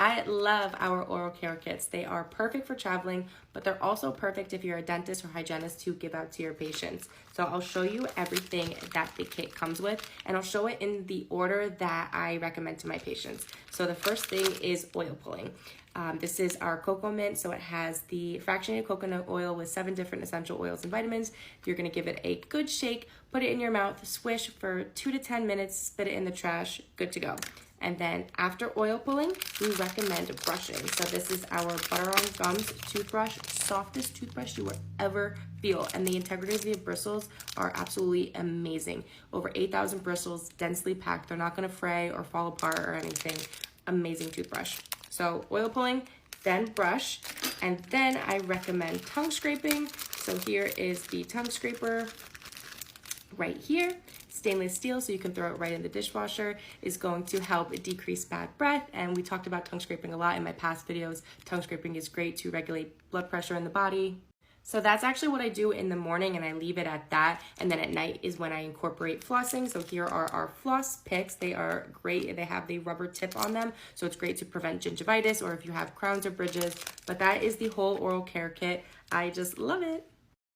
I love our oral care kits. They are perfect for traveling, but they're also perfect if you're a dentist or hygienist to give out to your patients. So I'll show you everything that the kit comes with, and I'll show it in the order that I recommend to my patients. So the first thing is oil pulling. This is our cocoa mint, so it has the fractionated coconut oil with 7 different essential oils and vitamins. You're gonna give it a good shake, put it in your mouth, swish for 2 to 10 minutes, spit it in the trash, good to go. And then after oil pulling, we recommend brushing. So this is our Butter on Gums toothbrush, softest toothbrush you will ever feel. And the integrity of the bristles are absolutely amazing. Over 8,000 bristles, densely packed. They're not gonna fray or fall apart or anything. Amazing toothbrush. So oil pulling, then brush, and then I recommend tongue scraping. So here is the tongue scraper right here. Stainless steel, so you can throw it right in the dishwasher, is going to help decrease bad breath. And we talked about tongue scraping a lot in my past videos. Tongue scraping is great to regulate blood pressure in the body. So that's actually what I do in the morning, and I leave it at that. And then at night is when I incorporate flossing. So here are our floss picks. They are great. They have the rubber tip on them, so it's great to prevent gingivitis or if you have crowns or bridges. But that is the whole oral care kit. I just love it.